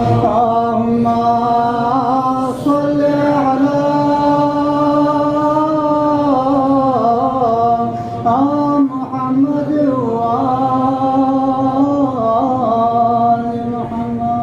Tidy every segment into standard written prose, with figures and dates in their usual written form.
اللهم صل على محمد وآل محمد.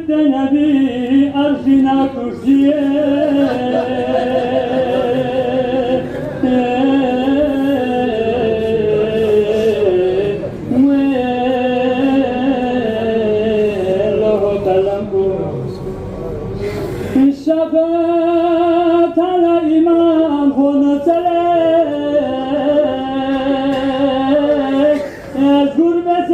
نبي أرشنا كرسيه الشفاعة على إمام خنصلك أذكر بس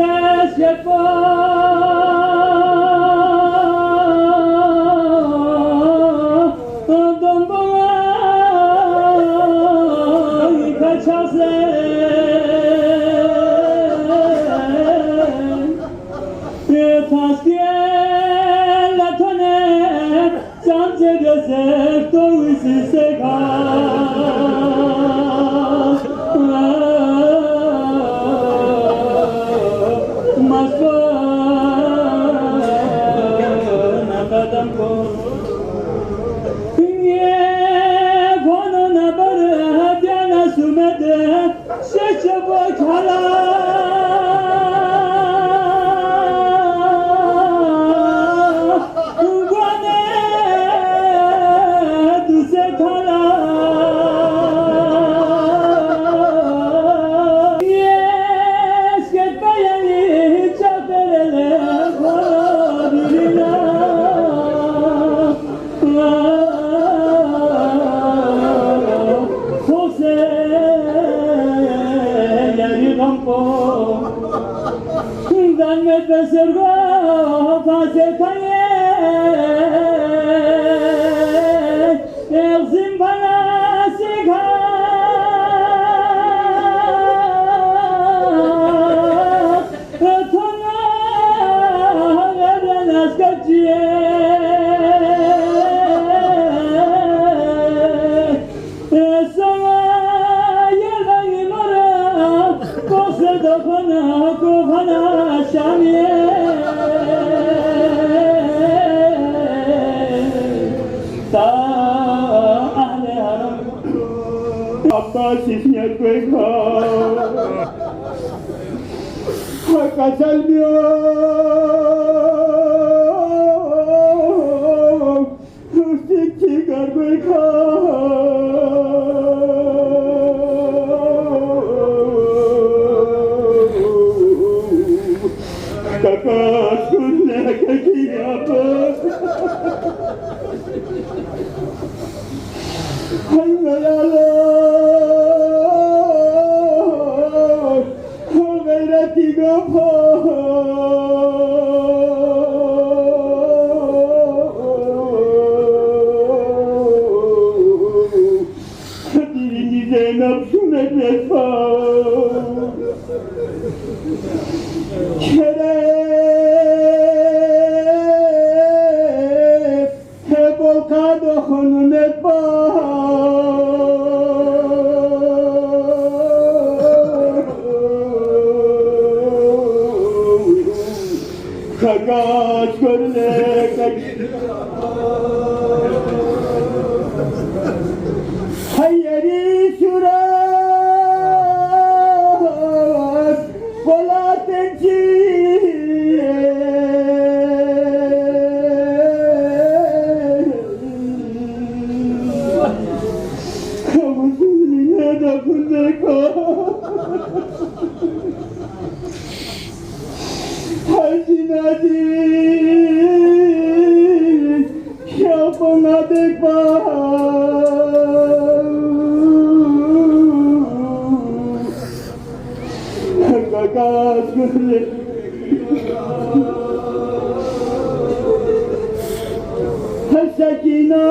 سکینہ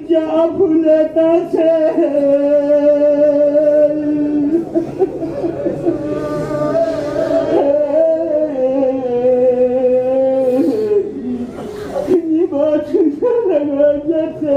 جا بھولتا سے یہ بات لگا جیسے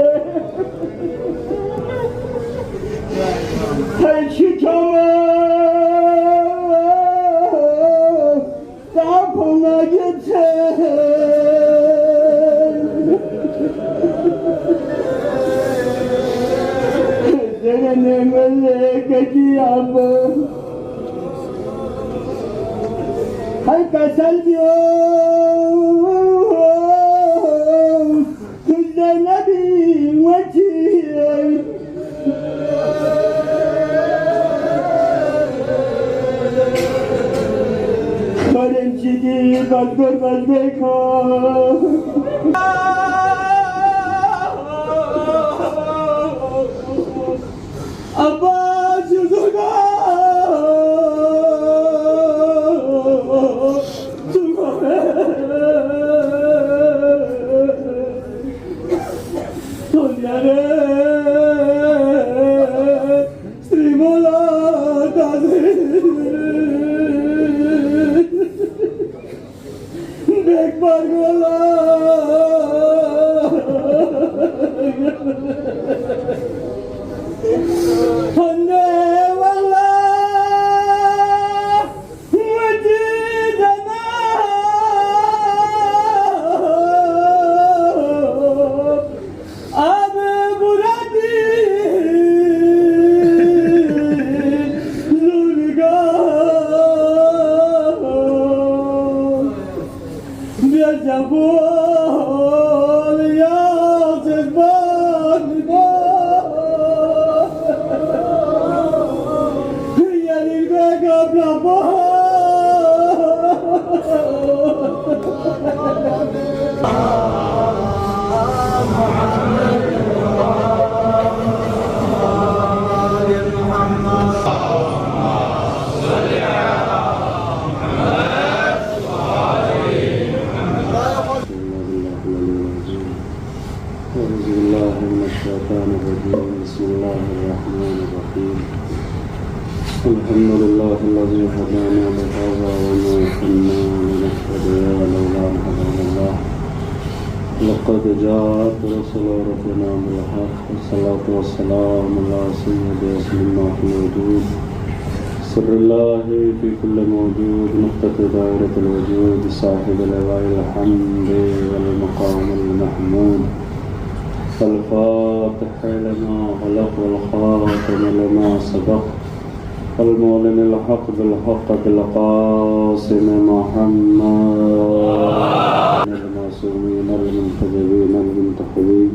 الحمد لله الذي هدانا لهذا وما كنا لنهتدي لولا أن هدانا الله لقد جاءت رسل ربنا بالحق والصلاة والسلام على سيد اسم الله في الوجود سر الله في كل موجود نقطة دائرة الوجود صاحب اللواء الحمد والمقام المحمود الفاتح لما خلق والخاتم لما سبق المعلن الحق بالحق بالقاسم محمد المعصومين المنتجبين المنتخبين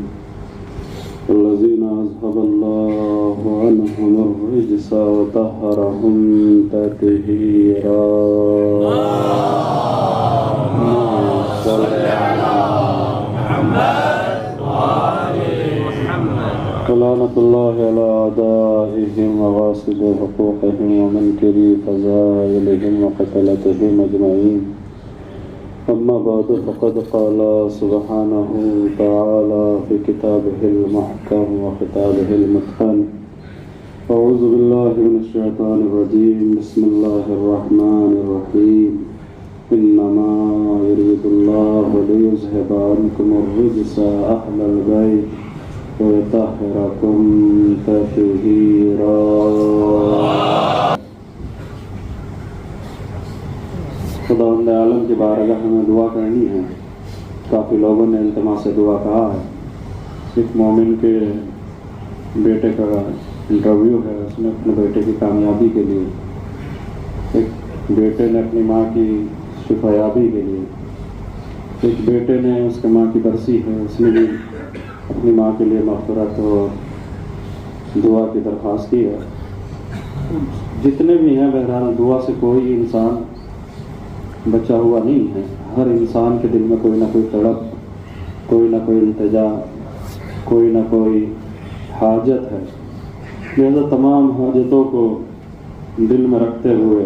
الذين أذهب الله عنهم الرجس وطهرهم تطهيرا صل على محمد لعنة الله على أعدائهم وغاصب حقوقهم ومنكري فضائلهم وقتلتهم أجمعين أما بعد فقد قال سبحانه تعالى في كتابه المحكم وخطابه المتقن أعوذ بالله من الشيطان الرجيم بسم الله الرحمن الرحيم إنما يريد الله ليذهب عنكم الرجس أهل البيت ويطهركم تطهيرا خداوند عالم کی بارگاہ میں دعا کرنی ہے. کافی لوگوں نے التماس سے دعا کہا ہے. ایک مومن کے بیٹے کا انٹرویو ہے, اس نے اپنے بیٹے کی کامیابی کے لیے, ایک بیٹے نے اپنی ماں کی شفایابی کے لیے, ایک بیٹے نے اس کے ماں کی برسی ہے, اس نے بھی اپنی ماں کے لیے مغفرت اور دعا کی درخواست کی ہے. جتنے بھی ہیں بہرحال دعا سے کوئی انسان بچا ہوا نہیں ہے. ہر انسان کے دل میں کوئی نہ کوئی تڑپ, کوئی نہ کوئی التجا, کوئی نہ کوئی حاجت ہے. لہذا تمام حاجتوں کو دل میں رکھتے ہوئے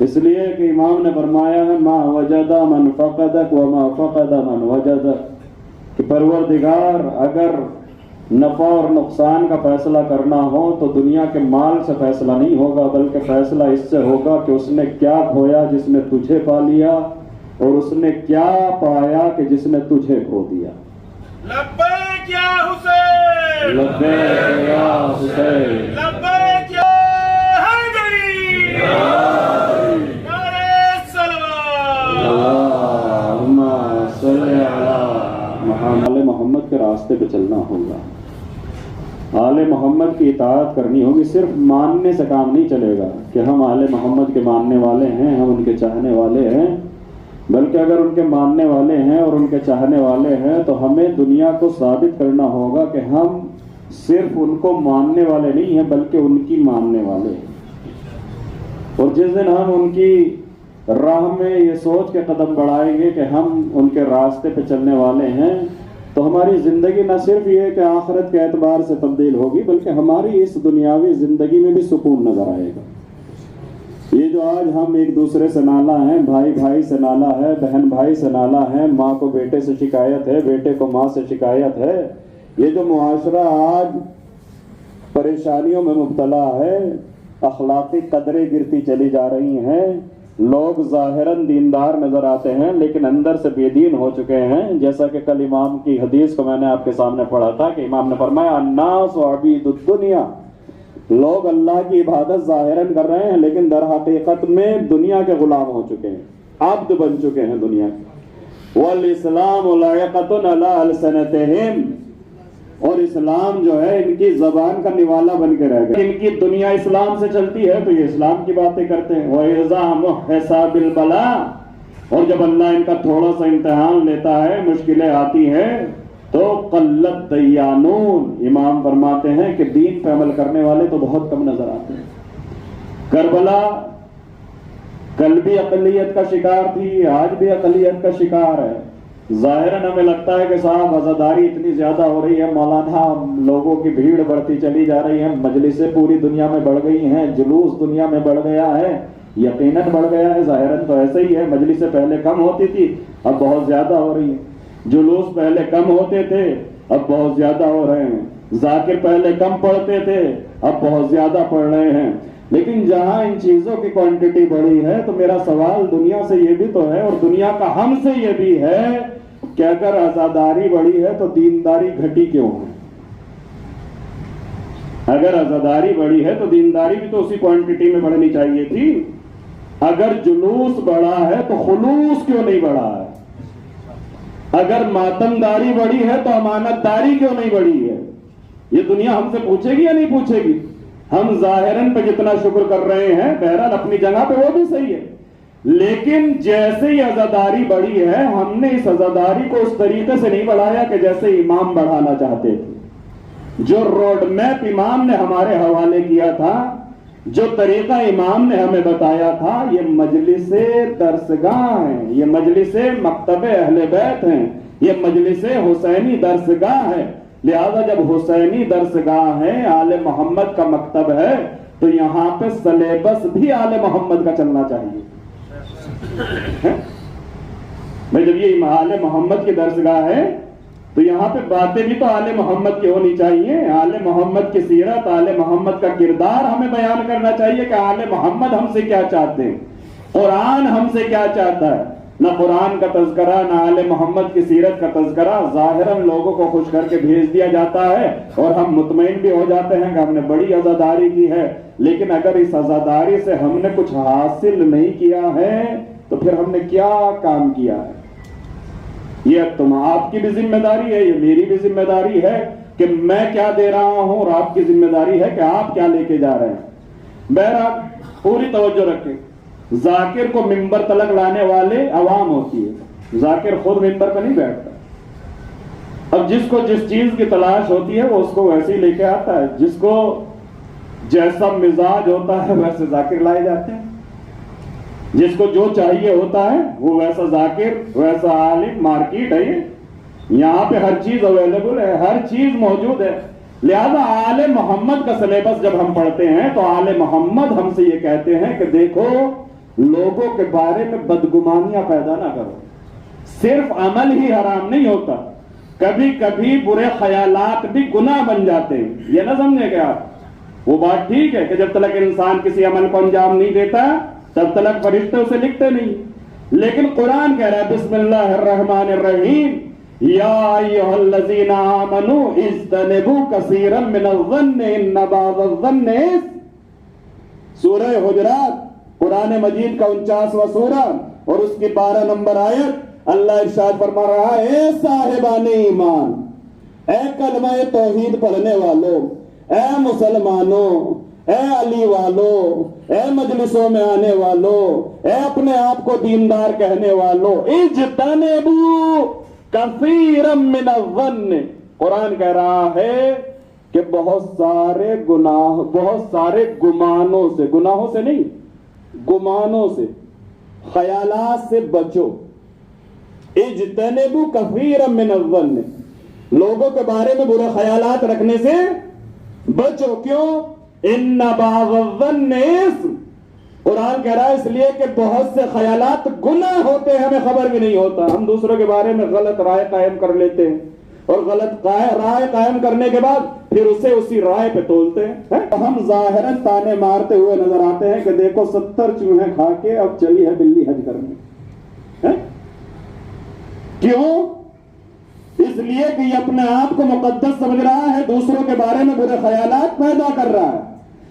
اس لیے کہ امام نے فرمایا ہے ما وجد من فقدک وما فقد من وجدک، کہ پروردگار اگر نفع اور نقصان کا فیصلہ کرنا ہو تو دنیا کے مال سے فیصلہ نہیں ہوگا، بلکہ فیصلہ اس سے ہوگا کہ اس نے کیا کھویا جس نے تجھے پا لیا، اور اس نے کیا پایا کہ جس نے تجھے کھو دیا۔ لبیک یا حسین، لبیک یا حسین، لبیک یا حیدری، نعرہ صلوات، اللہم صلی علی محمد۔ آل محمد کے راستے پہ چلنا ہوگا، آل محمد کی اطاعت کرنی ہوگی۔ صرف ماننے سے کام نہیں چلے گا کہ ہم آل محمد کے ماننے والے ہیں، ہم ان کے چاہنے والے ہیں، بلکہ اگر ان کے ماننے والے ہیں اور ان کے چاہنے والے ہیں تو ہمیں دنیا کو ثابت کرنا ہوگا کہ ہم صرف ان کو ماننے والے نہیں ہیں بلکہ ان کی ماننے والے ہیں۔ اور جس دن ہم ان کی راہ میں یہ سوچ کے قدم بڑھائیں گے کہ ہم ان کے راستے پہ چلنے والے ہیں، تو ہماری زندگی نہ صرف یہ کہ آخرت کے اعتبار سے تبدیل ہوگی بلکہ ہماری اس دنیاوی زندگی میں بھی سکون نظر آئے گا۔ یہ جو آج ہم ایک دوسرے سے نالا ہیں، بھائی بھائی سے نالا ہے، بہن بھائی سے نالا ہے، ماں کو بیٹے سے شکایت ہے، بیٹے کو ماں سے شکایت ہے، یہ جو معاشرہ آج پریشانیوں میں مبتلا ہے، اخلاقی قدریں گرتی چلی جا رہی ہیں، لوگ ظاہراً دیندار نظر آتے ہیں لیکن اندر سے بے دین ہو چکے ہیں، جیسا کہ کل امام کی حدیث کو میں نے آپ کے سامنے پڑھا تھا کہ امام نے فرمایا الناس عبید الدنیا، لوگ اللہ کی عبادت ظاہراً کر رہے ہیں لیکن در حقیقت میں دنیا کے غلام ہو چکے ہیں، عبد بن چکے ہیں دنیا کے۔ والاسلام لائقۃ علی السنتہم، اور اسلام جو ہے ان کی زبان کا نوالا بن کے رہ گیا، ان کی دنیا اسلام سے چلتی ہے تو یہ اسلام کی باتیں کرتے ہیں۔ وَإِذَا مُحِّسَ بِالْبَلَاءِ، اور جب اللہ ان کا تھوڑا سا امتحان لیتا ہے، مشکلیں آتی ہیں تو قلت دیانون، امام فرماتے ہیں کہ دین پہ عمل کرنے والے تو بہت کم نظر آتے ہیں۔ کربلا کل بھی اقلیت کا شکار تھی، آج بھی اقلیت کا شکار ہے۔ ظاہراً ہمیں لگتا ہے کہ صاحب عزاداری اتنی زیادہ ہو رہی ہے، مولانا لوگوں کی بھیڑ بڑھتی چلی جا رہی ہے، مجلسیں پوری دنیا میں بڑھ گئی ہیں، جلوس دنیا میں بڑھ گیا ہے، یقیناً بڑھ گیا ہے، ظاہراً تو ایسے ہی ہے، مجلسیں پہلے کم ہوتی تھی اب بہت زیادہ ہو رہی ہیں، جلوس پہلے کم ہوتے تھے اب بہت زیادہ ہو رہے ہیں، ذاکر پہلے کم پڑھتے تھے اب بہت زیادہ پڑھ رہے ہیں۔ لیکن جہاں ان چیزوں کی کوانٹٹی بڑی ہے تو میرا سوال دنیا سے یہ بھی تو ہے اور دنیا کا ہم سے یہ بھی ہے کہ اگر عزاداری بڑی ہے تو دینداری گھٹی کیوں ہے؟ اگر عزاداری بڑی ہے تو دینداری بھی تو اسی کوانٹٹی میں بڑھنی چاہیے تھی۔ اگر جلوس بڑا ہے تو خلوص کیوں نہیں بڑھا ہے؟ اگر ماتمداری بڑی ہے تو امانت داری کیوں نہیں بڑھی ہے؟ یہ دنیا ہم سے پوچھے گی یا نہیں پوچھے گی؟ ہم ظاہراً پہ جتنا شکر کر رہے ہیں بہرحال اپنی جگہ پہ وہ بھی صحیح ہے، لیکن جیسے ہی عزاداری بڑھی ہے ہم نے اس عزاداری کو اس طریقے سے نہیں بڑھایا کہ جیسے امام بڑھانا چاہتے تھے۔ جو روڈ میپ امام نے ہمارے حوالے کیا تھا، جو طریقہ امام نے ہمیں بتایا تھا، یہ مجلس درسگاہ ہیں، یہ مجلس مکتب اہل بیت ہیں، یہ مجلس حسینی درسگاہ ہے۔ لہذا جب حسینی درسگاہ ہے، آل محمد کا مکتب ہے، تو یہاں پہ سلیبس بھی آل محمد کا چلنا چاہیے۔ میں جب یہ آل محمد کی درسگاہ ہے تو یہاں پہ باتیں بھی تو آل محمد کی ہونی چاہیے، آل محمد کی سیرت، آل محمد کا کردار ہمیں بیان کرنا چاہیے کہ آل محمد ہم سے کیا چاہتے ہیں، قرآن ہم سے کیا چاہتا ہے۔ نہ قرآن کا تذکرہ، نہ آل محمد کی سیرت کا تذکرہ، ظاہراً لوگوں کو خوش کر کے بھیج دیا جاتا ہے اور ہم مطمئن بھی ہو جاتے ہیں کہ ہم نے بڑی عزاداری کی ہے، لیکن اگر اس عزاداری سے ہم نے کچھ حاصل نہیں کیا ہے تو پھر ہم نے کیا کام کیا ہے؟ یہ تم آپ کی بھی ذمہ داری ہے، یہ میری بھی ذمہ داری ہے کہ میں کیا دے رہا ہوں، اور آپ کی ذمہ داری ہے کہ آپ کیا لے کے جا رہے ہیں۔ بہرحال پوری توجہ رکھیں، ذاکر کو منبر تلک لانے والے عوام ہوتی ہے، ذاکر خود منبر پہ نہیں بیٹھتا۔ اب جس کو جس چیز کی تلاش ہوتی ہے وہ اس کو ویسے ہی لے کے آتا ہے، جس کو جیسا مزاج ہوتا ہے ویسے ذاکر لائے جاتے ہیں، جس کو جو چاہیے ہوتا ہے وہ ویسا ذاکر، ویسا عالم۔ مارکیٹ ہے یہ، یہاں پہ ہر چیز اویلیبل ہے، ہر چیز موجود ہے۔ لہذا آل محمد کا سلیبس جب ہم پڑھتے ہیں تو آل محمد ہم سے یہ کہتے ہیں کہ دیکھو لوگوں کے بارے میں بدگمانیاں پیدا نہ کرو. صرف عمل ہی حرام نہیں ہوتا, کبھی کبھی برے خیالات بھی گناہ بن جاتے ہیں. یہ نہ سمجھے کہ آپ وہ بات ٹھیک ہے کہ جب تک انسان کسی عمل کو انجام نہیں دیتا تب تک فرشتے اسے لکھتے نہیں, لیکن قرآن کہہ رہا ہے بسم اللہ الرحمن الرحیم یا ایھا الذین آمنوا اجتنبوا کثیرا من الظن ان بعض الظن اثم. سورہ حجرات قرآن مجید کا 49واں سورہ اور اس کی 12 نمبر آیت. اللہ ارشاد فرما رہا ہے اے صاحبان ایمان, اے کلمہ توحید پڑھنے والوں, اے مسلمانوں, اے علی والوں, اے مجلسوں میں آنے والوں, اے اپنے آپ کو دیندار کہنے والوں, اجتنبوا کثیرا من الظن. قرآن کہہ رہا ہے کہ بہت سارے گناہ, بہت سارے گمانوں سے, گناہوں سے نہیں, گمانوں سے, خیالات سے بچو. اجتنبوا کثیرا من الظن, لوگوں کے بارے میں برے خیالات رکھنے سے بچو. کیوں؟ ان بعض الظن اثم. قرآن کہہ رہا ہے اس لیے کہ بہت سے خیالات گناہ ہوتے ہیں, ہمیں خبر بھی نہیں ہوتا. ہم دوسروں کے بارے میں غلط رائے قائم کر لیتے ہیں اور غلط رائے قائم کرنے کے بعد پھر اسے اسی رائے پہ تولتے ہیں. ہم ظاہراً تانے مارتے ہوئے نظر آتے ہیں کہ دیکھو 70 چوہے کھا کے اب چلی ہے بلی حج کرنے. کیوں؟ اس لیے کہ یہ اپنے آپ کو مقدس سمجھ رہا ہے, دوسروں کے بارے میں برے خیالات پیدا کر رہا ہے.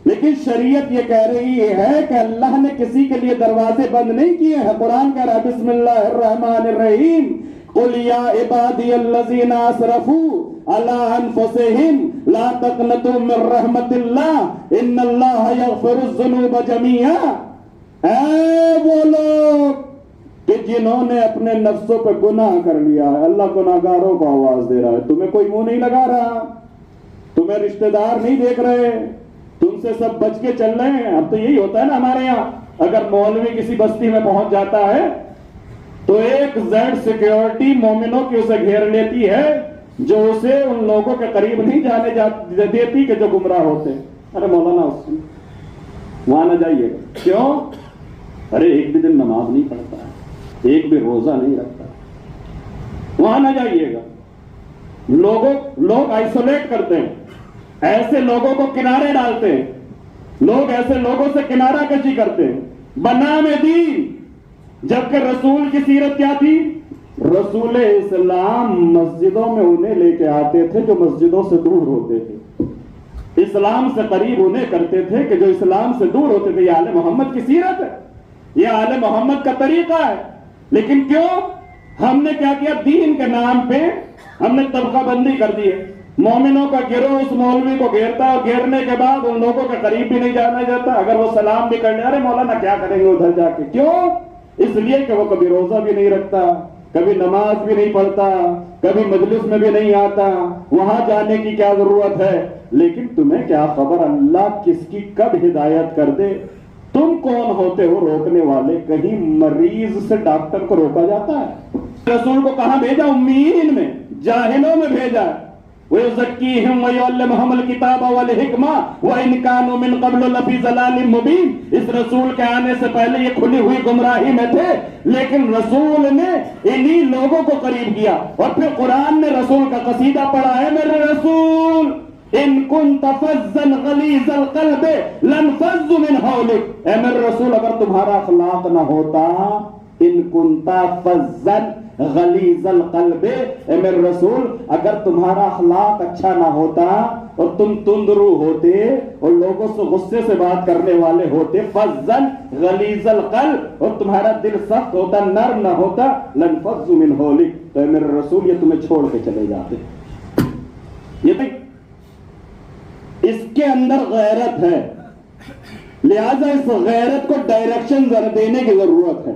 لیکن شریعت یہ کہہ رہی ہے کہ اللہ نے کسی کے لیے دروازے بند نہیں کیے ہیں. قرآن کہہ رہا ہے بسم اللہ الرحمن الرحیم قل یا عبادی الذین اسرفوا علی انفسہم لا تقنطوا من رحمت اللہ ان اللہ یغفر الذنوب جمیعا. اے وہ لوگ کہ جنہوں نے اپنے نفسوں پہ گناہ کر لیا ہے, اللہ گناہگاروں کو آواز دے رہا ہے, تمہیں کوئی منہ نہیں لگا رہا, تمہیں رشتہ دار نہیں دیکھ رہے, تم سے سب بچ کے چل رہے ہیں. اب تو یہی ہوتا ہے نا ہمارے یہاں, اگر مولوی کسی بستی میں پہنچ جاتا ہے تو ایک زیڈ سیکیورٹی مومنوں کی اسے گھیر لیتی ہے جو اسے ان لوگوں کے قریب نہیں جانے دیتی کہ جو گمراہ ہوتے. ارے مولانا وہاں نہ جائیے گا. کیوں؟ ارے ایک بھی دن نماز نہیں پڑھتا ہے, ایک بھی روزہ نہیں رکھتا, وہاں نہ جائیے گا. لوگ آئسولیٹ کرتے ہیں, ایسے لوگوں کو کنارے ڈالتے ہیں, لوگ ایسے لوگوں سے کنارہ کشی کرتے ہیں بنام دین. جبکہ رسول کی سیرت کیا تھی؟ رسول اسلام مسجدوں میں انہیں لے کے آتے تھے جو مسجدوں سے دور ہوتے تھے, اسلام سے قریب انہیں کرتے تھے کہ جو اسلام سے دور ہوتے تھے. یہ آل محمد کی سیرت ہے, یہ آل محمد کا طریقہ ہے. لیکن کیوں ہم نے کیا کیا؟ دین کے نام پہ ہم نے طبقہ بندی کر دی ہے. مومنوں کا گروہ اس مولوی کو گھیرتا ہے اور گھیرنے کے بعد ان لوگوں کے قریب بھی نہیں جانا جاتا. اگر وہ سلام بھی کرنے, ارے مولانا کیا کریں گے ادھر جا کے. کیوں؟ اس لیے کہ وہ کبھی روزہ بھی نہیں رکھتا, کبھی نماز بھی نہیں پڑھتا, کبھی مجلس میں بھی نہیں آتا. وہاں جانے کی کیا ضرورت ہے؟ لیکن تمہیں کیا خبر اللہ کس کی کب ہدایت کر دے. تم کون ہوتے ہو روکنے والے؟ کہیں مریض سے ڈاکٹر کو روکا جاتا ہے؟ رسول کو کہاں بھیجا؟ امیین میں, جاہلوں میں بھیجا. وَيُزَكِّيهِمْ وَيُعَلِّمُهُمُ الْكِتَابَ وَالْحِكْمَةَ وَإِنْ كَانُوا مِنْ قَبْلُ لَفِي ضَلَالٍ مُبِينٍ. اس رسول کے آنے سے پہلے یہ کھلی ہوئی گمراہی میں تھے, لیکن رسول نے انہی لوگوں کو قریب کیا. اور پھر قرآن نے رسول کا قصیدہ پڑھا ہے, میرے رسول ان كنت فظا غلیظ القلب لانفضوا من حولك. اے میرے رسول اگر تمہارا اخلاق نہ ہوتا, ان كنت فظا غلیظ القلب, اے میرے رسول اگر تمہارا اخلاق اچھا نہ ہوتا اور تم تندرو ہوتے اور لوگوں سے غصے سے بات کرنے والے ہوتے, فظا غلیظ القلب, اور تمہارا دل سخت ہوتا, نرم نہ ہوتا, لانفضوا من حولك, تو اے میرے رسول یہ تمہیں چھوڑ کے چلے جاتے. یہ اس کے اندر غیرت ہے, لہذا اس غیرت کو ڈائریکشن دینے کی ضرورت ہے.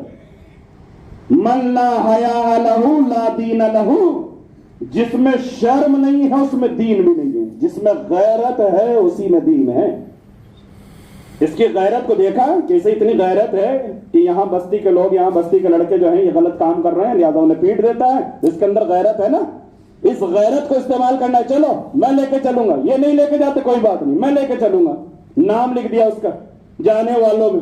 من لا حیاء لہ لا دین لہ, جس میں شرم نہیں ہے اس میں دین بھی نہیں ہے, جس میں غیرت ہے اسی میں دین ہے. اس کی غیرت کو دیکھا کیسے اتنی غیرت ہے کہ یہاں بستی کے لوگ, یہاں بستی کے لڑکے جو ہیں یہ غلط کام کر رہے ہیں, لہذا انہیں پیٹ دیتا ہے. اس کے اندر غیرت ہے نا, اس غیرت کو استعمال کرنا ہے. چلو میں لے کے چلوں گا, یہ نہیں لے کے جاتے کوئی بات نہیں, میں لے کے چلوں گا, نام لکھ دیا اس کا جانے والوں میں,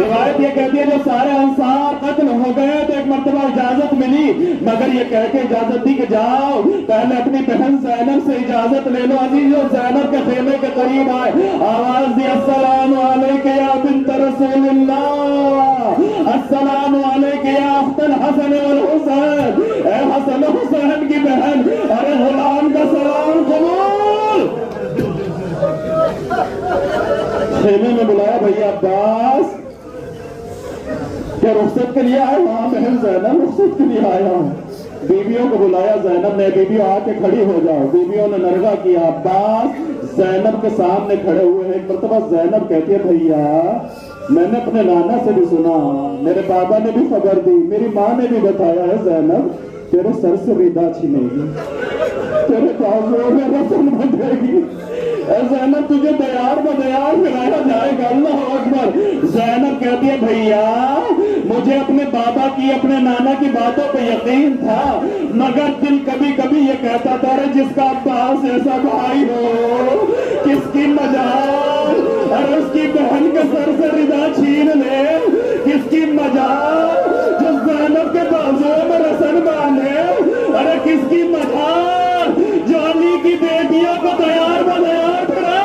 روایت یہ کہتی ہے جو سارے انصار قتل ہو گئے تو ایک مرتبہ اجازت ملی، مگر یہ کہہ کے اجازت دی کہ جاؤ پہلے اپنی بہن زینب سے اجازت لے لو۔ عزیزو زینب کے خیمے کے قریب آئے، آواز دی السلام علیک یا بنت رسول اللہ، السلام علیک یا اخت الحسن والحسین، اے حسن و حسین کی بہن، ارے غلام کا سلام قبول۔ خیمے میں بلایا بھیا عباس، کیا رخصت کے لیے آئے؟ وہاں بہن زینب رخصت کے لیے آیا ہوں۔ بیویوں کو بلایا، زینب نے بیویوں آ کے کھڑی ہو جاؤ۔ بیویوں نے نرغہ کیا، عباس زینب کے سامنے کھڑے ہوئے ہیں۔ ایک مرتبہ زینب کہتی ہے بھیا میں نے اپنے نانا سے بھی سنا، میرے بابا نے بھی خبر دی، میری ماں نے بھی بتایا ہے زینب تیرے سر سے ردا چھینے گی، تیرے بازوؤں میں رسن بندھے گی، اے زینب تجھے دیار بدیار ملایا جائے گا۔ اللہ اکبر۔ زینب کہتی ہے بھیا مجھے اپنے بابا کی اپنے نانا کی باتوں پہ یقین تھا، مگر دل کبھی کبھی یہ کہتا تھا رے جس کا عباس ایسا بھائی ہو کس کی مجال، اور اس کی بہن کے سر سے ردا چھین لے کس کی مجال، جو زینب کے بازوؤں میں رسن باندھے ارے کس کی مجال، جو علی کی بیٹیوں کو تیار بدیار کرے۔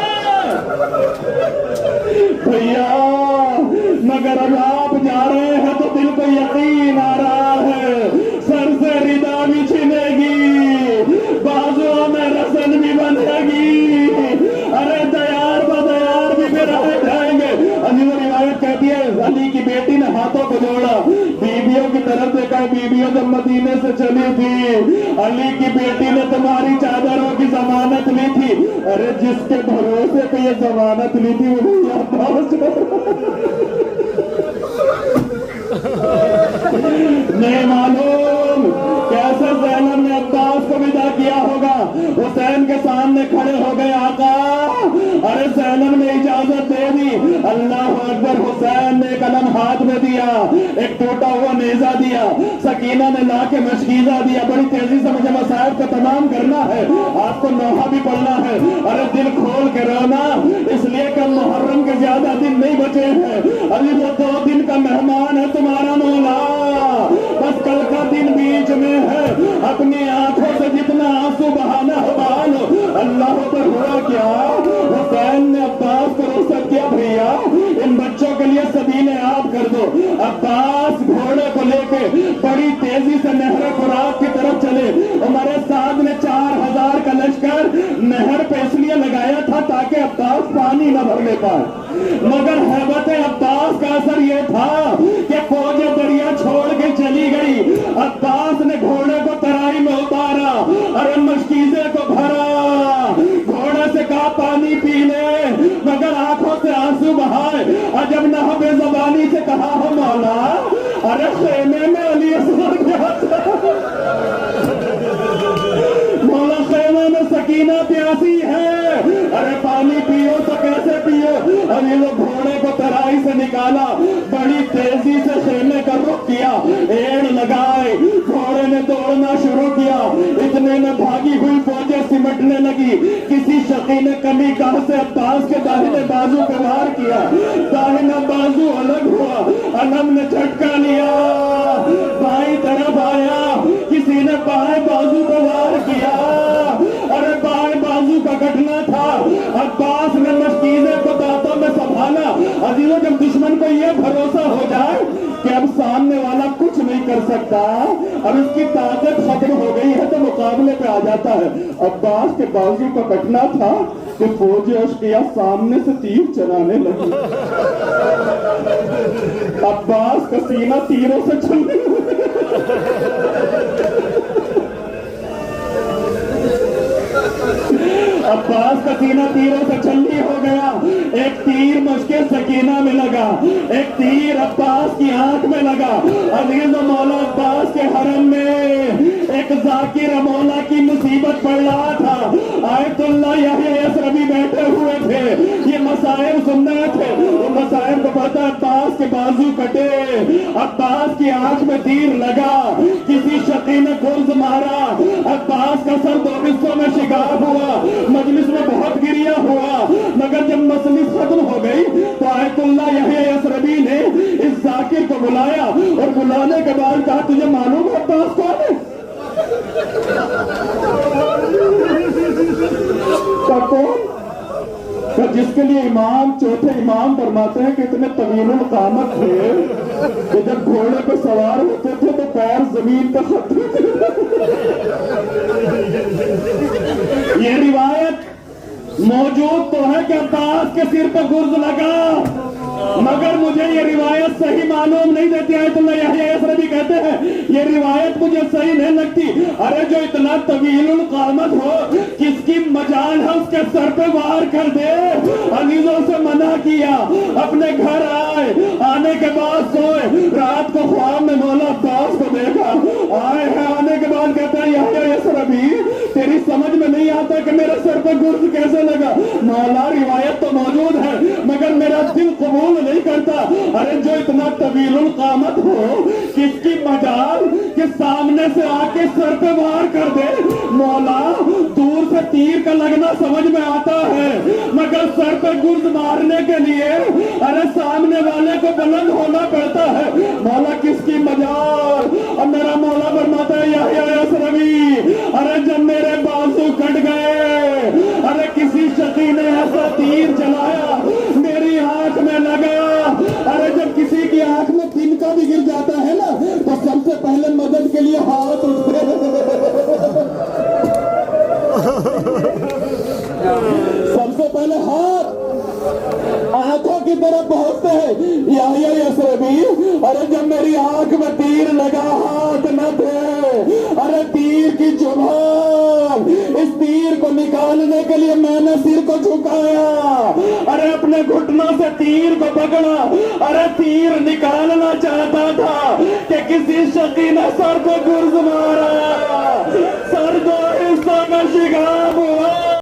بھیا مگر اب آپ جا رہے ہیں تو دل کو یقین آ رہا ہے سر سے ردا بھی چھنے گی، بازوؤں میں رسن بھی بندھے گی، ارے دیار بدیار بھی پھر رہ جائیں گے۔ عزیز روایت کہتی ہے علی کی بیٹی نے ہاتھوں کو جوڑا، بیویوں کی طرف دیکھا، بیویوں جب مدینے سے چلی تھی، علی کی بیٹی نے تمہاری چادروں کی ضمانت لی تھی، ارے جس کے بھروسے پہ یہ ضمانت لی تھی وہ عباس نہیں معلوم کیسے زینب نے عباس کو ودا کیا ہوگا۔ حسین کے سامنے کھڑے ہو گئے آقا، ارے زینب نے اجازت دے دی، اللہ اکبر۔ حسین نے ایک علم ہاتھ میں دیا، ایک ٹوٹا ہوا نیزہ دیا، سکینہ نے لا کے مشکیزہ دیا، بڑی تیزی سے مجھے مصائب کو تمام کرنا ہے، آپ کو نوحہ بھی پڑھنا ہے، ارے دل کھول کے رونا، اس لیے کہ محرم کے زیادہ دن نہیں بچے ہیں، ابھی وہ 2 دن کا مہمان ہے تمہارا مولا، بس کل کا دن بیچ میں ہے، اپنی آنکھوں سے جتنا آنسو بہانا ہو بہا لو۔ اللہ پر ہوا کیا، حسین نے عباس کو رخصت کیا، بھیا ان بچوں کے لیے سبیل آب کر دو۔ عباس گھوڑے کو لے کے بڑی تیزی سے نہر فرات کی طرف چلے۔ عمر سعد نے 4000 کا لشکر نہر پہ اس لیے لگایا تھا تاکہ عباس پانی نہ بھرنے پائے، مگر ہیبت عباس کا اثر یہ تھا کہ فوجیں دریا چھوڑ کے چلی گئی، عباس نے گھوڑے کو ترائی میں اتارا اور مشکیزے کو بھرا، گھوڑے سے کہا پانی پی لے، مگر آنکھوں سے آنسو بہائے، اور جب نہ بے زبانی سے کہا ہو مولا ارے خیمے میں علی اصغر کیا تھا، مولا خیمے میں سکینہ پیاسی ہے، ارے پانی پیو تو کیسے پیو، ابھی وہ گھوڑے کو ترائی سے نکالا، بڑی تیزی سے خیمے کا رخ کیا، ایڑ لگائے، گھوڑے نے دوڑنا شروع کیا، اتنے میں بھاگی ہوئی فوجیں سمٹنے لگی، کسی شقی نے کمی کہاں سے عباس کے داہنے بازو پہ وار کیا، داہنا بازو الگ ہوا، علم نے جھٹکا لیا، بائیں طرف آیا، کسی نے بائیں بازو پہ وار کیا، ارے بائیں بازو کا کٹنا تھا، عباس نے مشکیزے کو دانتوں میں سنبھالا۔ عزیزوں جب دشمن کو یہ بھروسہ ہو جائے کہ اب سامنے والا کچھ نہیں کر سکتا اور اس کی طاقت ختم ہو گئی ہے تو مقابلے پہ آ جاتا ہے۔ عباس کے بازو کا کٹنا تھا کہ فوج اشقیاء سامنے سے تیر چلانے لگی، عباس کا سینہ تیروں سے چلنے لگا، عباس کا سینہ تیروں سے چھلنی ہو گیا، ایک تیر مشکل سکینہ میں لگا، ایک تیر عباس کی آنکھ میں لگا۔ عزیز و مولا عباس کے حرم میں ایک ذاکر مولا کی مصیبت پڑ رہا تھا، آیت اللہ یحییٰ یسربی بیٹھے ہوئے تھے، یہ مسائب سننے تھے، وہ مسائب کو پتا عباس کے بازو کٹے، عباس کی آنکھ میں تیر لگا، کسی شقی نے گرز مارا، عباس کا سر 2 حصوں میں شکار ہوا، مجلس میں بہت گریا ہوا، مگر جب مجلس ختم ہو گئی تو آیت اللہ یحییٰ یسربی نے اس ذاکر کو بلایا اور بلانے کے بعد کہا تجھے معلوم ہے عباس کون ہے؟ کون؟ کہ جس کے لیے امام چوتھے امام فرماتے ہیں کہ اتنے طویل القامت تھے کہ جب گھوڑے پہ سوار ہوتے تھے تو پیر زمین پہ خطرے تھے. یہ روایت موجود تو ہے کہ عباس کے سر پہ گرز لگا، مگر مجھے یہ روایت صحیح معلوم نہیں دیتی. آیت اللہ یحییٰ یسربی کہتے ہیں یہ روایت مجھے صحیح نہیں لگتی. ارے جو اتنا طویل القامت ہو کس کی مجال ہے اس کے سر پہ وار کر دے. عزیزوں سے منع کیا، اپنے گھر آئے، آنے کے بعد سوئے، رات کو خواب میں مولا عباس کو دیکھا، آئے ہیں، آنے کے بعد کہتا ہے یحییٰ یسربی تیری سمجھ میں نہیں آتا کہ میرے سر پہ گرز کیسے لگا. مولا روایت تو موجود ہے مگر میرا دل قبول نہیں کرتا. ارے جو اتنا طویل القامت ہو کس کی مجال کہ سامنے سے آ کے سر پہ وار کر دے. مولا دور سے تیر کا لگنا سمجھ میں آتا ہے مگر سر پہ گرز مارنے کے لیے ارے سامنے والے کو بلند ہونا پڑتا ہے. مولا کس کی مجال. اب میرا مولا فرماتا ہے یحییٰ یسربی ارے جب میرے بازو کٹ گئے، ارے کسی شقی نے ایسا تیر چلایا میری آنکھ میں لگا. ارے جب کسی کی آنکھ میں تنکا بھی گر جاتا ہے نا تو سب سے پہلے مدد کے لیے ہاتھ اٹھتے ہیں. سب سے پہلے ہاتھ آنکھوں کی طرف پہنچتے ہیں. یحییٰ یسربی ارے جب میری آنکھ میں تیر لگا ہاتھ نہ تھے. ارے تیر کی چبھان، اس تیر کو نکالنے کے لیے میں نے سر کو جھکایا، ارے اپنے گھٹنوں سے تیر کو پکڑا. ارے تیر نکالنا چاہتا تھا کہ کسی شقی نے سر کو گرز مارا، سر کو حصہ کا شکار ہوا.